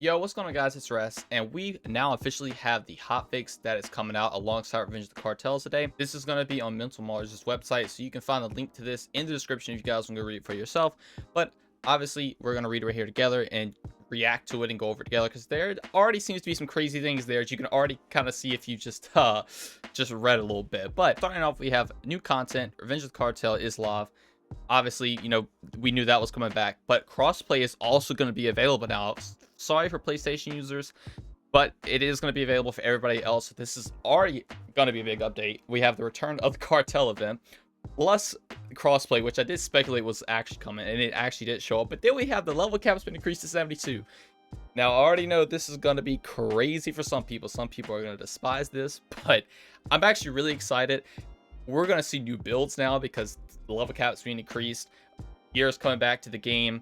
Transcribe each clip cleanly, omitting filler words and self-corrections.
Yo, what's going on, guys? It's Rest, and we now officially have the hotfix that is coming out alongside Revenge of the Cartels today. This is going to be on Mental Mars' website, so you can find the link to this in the description if you guys want to go read it for yourself. But obviously, we're going to read it right here together and react to it and go over it together, because there already seems to be some crazy things there that you can already kind of see if you just read a little bit. But starting off, we have new content. Revenge of the Cartel is live. Obviously, we knew that was coming back, but crossplay is also going to be available now. Sorry for PlayStation users, but it is going to be available for everybody else. This is already going to be a big update. We have the return of the cartel event plus crossplay, which I did speculate was actually coming, and it actually did show up. But then we have the level cap's been increased to 72. Now, I already know this is going to be crazy for some people. Some people are going to despise this, but I'm actually really excited. We're going to see new builds now because the level cap's being increased. Gears coming back to the game,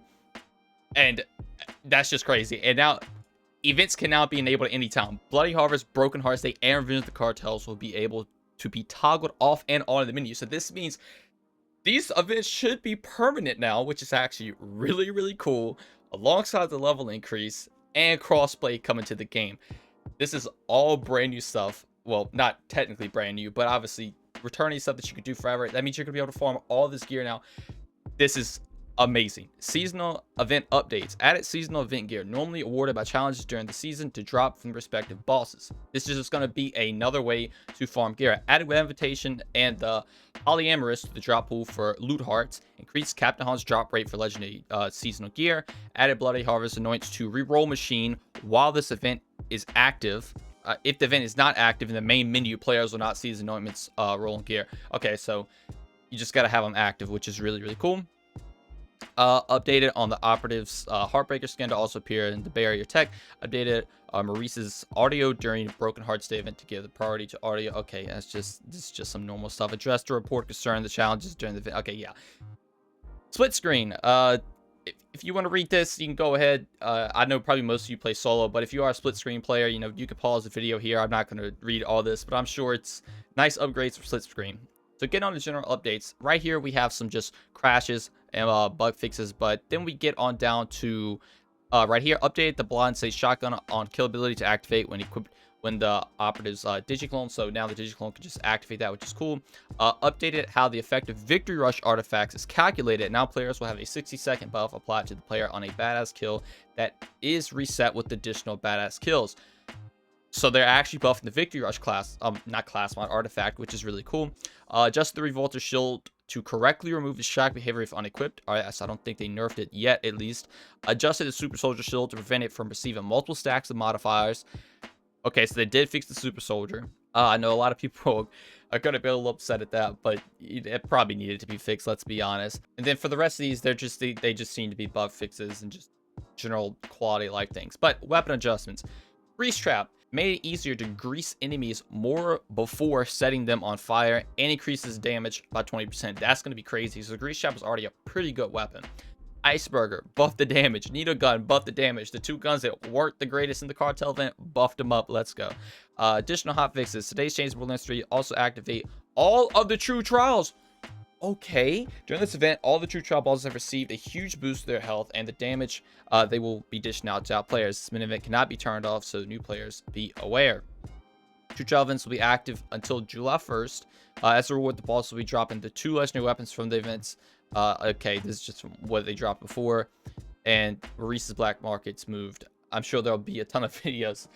and that's just crazy. And now events can now be enabled at any time. Bloody Harvest, Broken Hearts Day, and Revenge of the Cartels will be able to be toggled off and on in the menu. So this means these events should be permanent now, which is actually really, really cool, alongside the level increase and crossplay coming to the game. This is all brand new stuff. Well, not technically brand new, but obviously returning stuff that you could do forever. That means you're gonna be able to farm all this gear now. This is amazing. Seasonal event updates. Added seasonal event gear normally awarded by challenges during the season to drop from the respective bosses. This is just going to be another way to farm gear. Added web invitation and the polyamorous to the drop pool for loot hearts. Increased Captain Hunt's drop rate for legendary seasonal gear. Added Bloody Harvest anoints to reroll machine while this event is active. If the event is not active in the main menu, players will not see his anointments rolling gear. Okay, so you just got to have them active, which is really, really cool. Updated on the operative's Heartbreaker skin to also appear in the barrier tech. Updated Maurice's audio during Broken Hearts Day event to give the priority to audio. Okay, this is just some normal stuff. Addressed to report concern the challenges during the event. Okay, yeah. Split screen. If you want to read this, you can go ahead. I know probably most of you play solo, but if you are a split screen player, you can pause the video here. I'm not going to read all this, but I'm sure it's nice upgrades for split screen. So getting on the general updates, right here we have some just crashes and bug fixes, but then we get on down to right here, update the blind say shotgun on kill ability to activate when equipped when the operative's digiclone. So now the digiclone can just activate that, which is cool. Updated how the effective victory rush artifacts is calculated. Now players will have a 60-second buff applied to the player on a badass kill that is reset with additional badass kills. So they're actually buffing the Victory Rush class, not class mod, artifact, which is really cool. Adjust the Revolter shield to correctly remove the shock behavior if unequipped. Alright, so I don't think they nerfed it yet, at least. Adjusted the Super Soldier shield to prevent it from receiving multiple stacks of modifiers. Okay, so they did fix the Super Soldier. I know a lot of people are going to be a little upset at that, but it probably needed to be fixed, let's be honest. And then for the rest of these, they just seem to be bug fixes and just general quality of life things. But weapon adjustments. Grease Trap made it easier to grease enemies more before setting them on fire and increases damage by 20%. That's going to be crazy. So Grease Trap is already a pretty good weapon. Iceberger, buff the damage. Needle Gun, buff the damage. The two guns that weren't the greatest in the cartel event, buffed them up. Let's go. Additional hotfixes. Today's change in Borderlands 3 also activate all of the true trials. Okay, during this event, all the true trial bosses have received a huge boost to their health and the damage they will be dishing out to our players. This mini event cannot be turned off, so new players be aware. True trial events will be active until July 1st. As a reward, the bosses will be dropping the 2 legendary weapons from the events. Okay, this is just from what they dropped before. And Maurice's Black Market's moved. I'm sure there'll be a ton of videos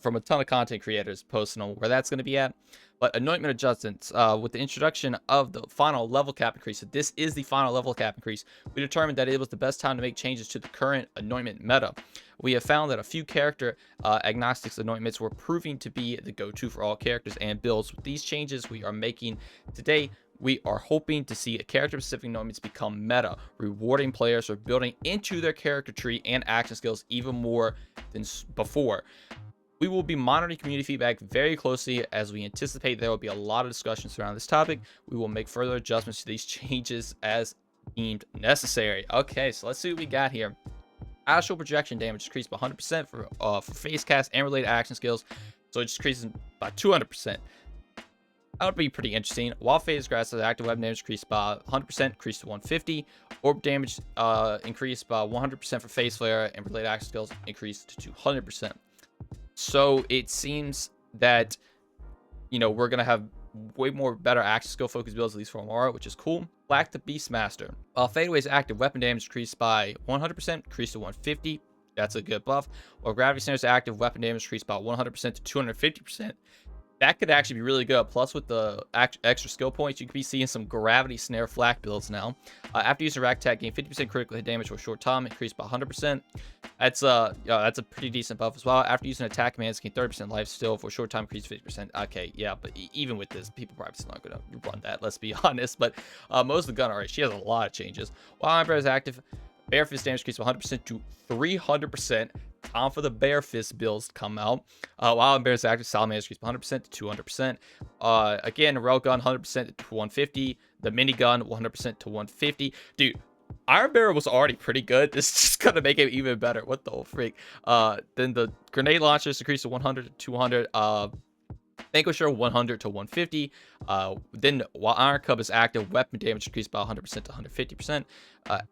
from a ton of content creators posting on where that's going to be at. But anointment adjustments, with the introduction of the final level cap increase, so this is the final level cap increase, we determined that it was the best time to make changes to the current anointment meta. We have found that a few character agnostics anointments were proving to be the go-to for all characters and builds. With these changes we are making today, we are hoping to see character-specific anointments become meta, rewarding players for building into their character tree and action skills even more than before. We will be monitoring community feedback very closely as we anticipate there will be a lot of discussions around this topic. We will make further adjustments to these changes as deemed necessary. Okay, so let's see what we got here. Astral projection damage increased by 100% for face cast and related action skills, so it just increases by 200%. That would be pretty interesting. While phase grass has active weapon damage increased by 100%, increased to 150. Orb damage increased by 100% for phase flare, and related action skills increased to 200%. So it seems that, you know, we're gonna have way more better action skill focused builds, at least for Amara, which is cool. Black the Beastmaster. Fadeaway's active weapon damage increased by 100%, increased to 150. That's a good buff. While Gravity Snare's active weapon damage increased by 100% to 250%. That could actually be really good. Plus, with the extra skill points, you could be seeing some Gravity Snare flak builds now. After using Rack Attack, gain 50% critical hit damage for a short time, increased by 100%. That's a pretty decent buff as well. After using Attack Commands, gain 30% life steal for a short time, increased 50%. Okay, yeah, but even with this, people probably still not going to run that, let's be honest. But most of the gun, alright, she has a lot of changes. While Iron Bear is active, Bear Fist damage increased by 100% to 300%. Time for the Bear Fist builds to come out. While Bear is active, Salamander increased by 100% to 200%. Again, Railgun 100% to 150. The minigun 100% to 150. Dude, Iron Bear was already pretty good. This is just gonna make it even better. What the freak? Then the grenade launchers increased to 100 to 200. Vanquisher 100 to 150. Then while Iron Cub is active, weapon damage increased by 100% to 150%.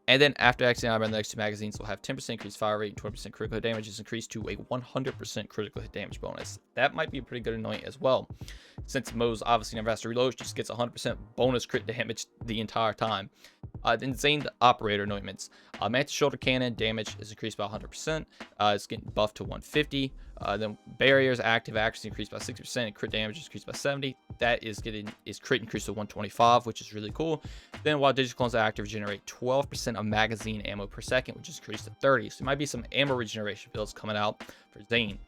And then after exiting Iron Man, the next two magazines will have 10% increased fire rate and 20% critical hit damage is increased to a 100% critical hit damage bonus. That might be a pretty good anoint as well. Since Mo's obviously never has to reload, she just gets 100% bonus crit damage the entire time. Then Zane the Operator anointments. Mantis Shoulder Cannon damage is increased by 100%. It's getting buffed to 150. Then Barriers active accuracy increased by 60% and crit damage is increased by 70. That is getting crit increased to 125, which is really cool. Then while Digital Clones are active, generate 12% of magazine ammo per second, which is increased to 30. So there might be some ammo regeneration builds coming out for Zane.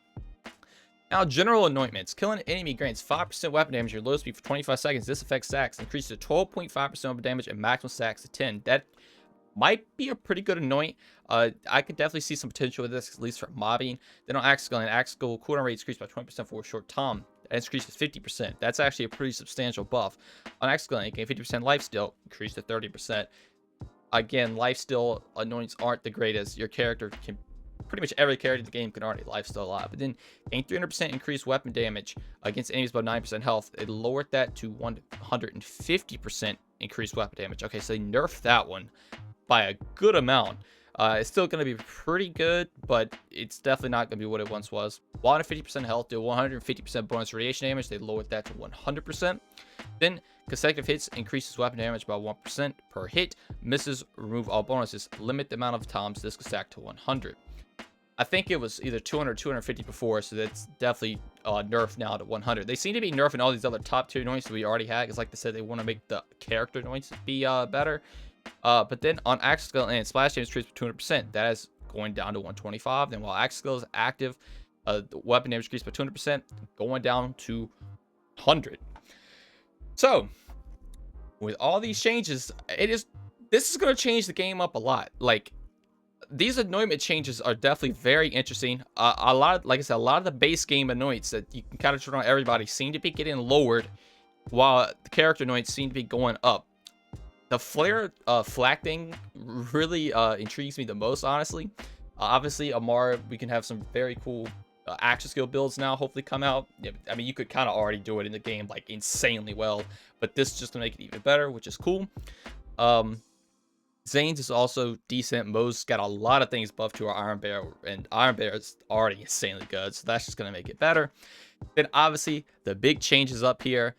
Now, general anointments. Killing an enemy grants 5% weapon damage at your low speed for 25 seconds. This affects stacks. Increases to 12.5% weapon damage and maximum stacks to 10. That might be a pretty good anoint. I could definitely see some potential with this, at least for mobbing. Then on Axe Skill, and Axe Skill cooldown rate increased by 20% for a short time. That increases 50%. That's actually a pretty substantial buff. On Axe Skill, you gain 50% life steal, increased to 30%. Again, life steal anoints aren't the greatest. Your character can, pretty much every character in the game can already lifesteal a lot. But then gain 300% increased weapon damage against enemies above 9% health. It lowered that to 150% increased weapon damage. Okay, so they nerfed that one by a good amount. It's still going to be pretty good, but it's definitely not going to be what it once was. 150% health, do 150% bonus radiation damage. They lowered that to 100%. Then consecutive hits increases weapon damage by 1% per hit. Misses, remove all bonuses. Limit the amount of times this can stack to 100. I think it was either 200 or 250 before, so that's definitely nerfed now to 100. They seem to be nerfing all these other top tier anoints that we already had, because like I said, they want to make the character anoints be better. But then on Axe Skill and Splash Damage increased by 200%. That is going down to 125. Then while Axe Skill is active, the weapon damage increased by 200%, going down to 100. So, with all these changes, this is going to change the game up a lot. Like, these anointment changes are definitely very interesting. A lot of, like I said, a lot of the base game anoints that you can kind of turn on everybody seem to be getting lowered, while the character anoints seem to be going up. The flare flak thing really intrigues me the most, honestly. Obviously, Amara, we can have some very cool action skill builds now hopefully come out. Yeah, I mean, you could kind of already do it in the game like insanely well, but this is just gonna make it even better, which is cool. Zane's is also decent. Mo's got a lot of things buffed to our Iron Bear, and Iron Bear is already insanely good, so that's just gonna make it better. Then obviously the big changes up here.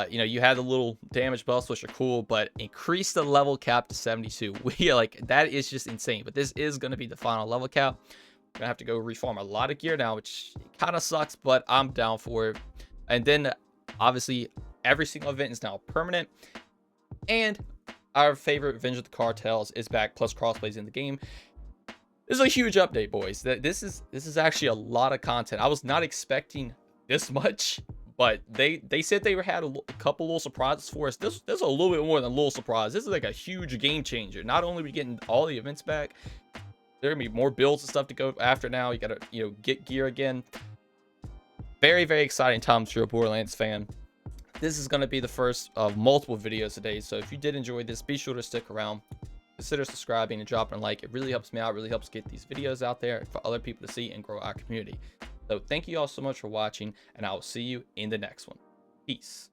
You know, you had the little damage buffs, which are cool, but increase the level cap to 72. Like, that is just insane. But this is going to be the final level cap. I'm going to have to go reform a lot of gear now, which kind of sucks, but I'm down for it. And then, obviously, every single event is now permanent. And our favorite Revenge of the Cartels is back, plus crossplays in the game. This is a huge update, boys. This is actually a lot of content. I was not expecting this much. But they said they had a couple little surprises for us. This is a little bit more than a little surprise. This is like a huge game changer. Not only are we getting all the events back, there are gonna be more builds and stuff to go after now. You gotta, you know, get gear again. Very, very exciting times if you're a Borderlands fan. This is gonna be the first of multiple videos today. So if you did enjoy this, be sure to stick around. Consider subscribing and dropping a like. It really helps me out. It really helps get these videos out there for other people to see and grow our community. So thank you all so much for watching, and I will see you in the next one. Peace.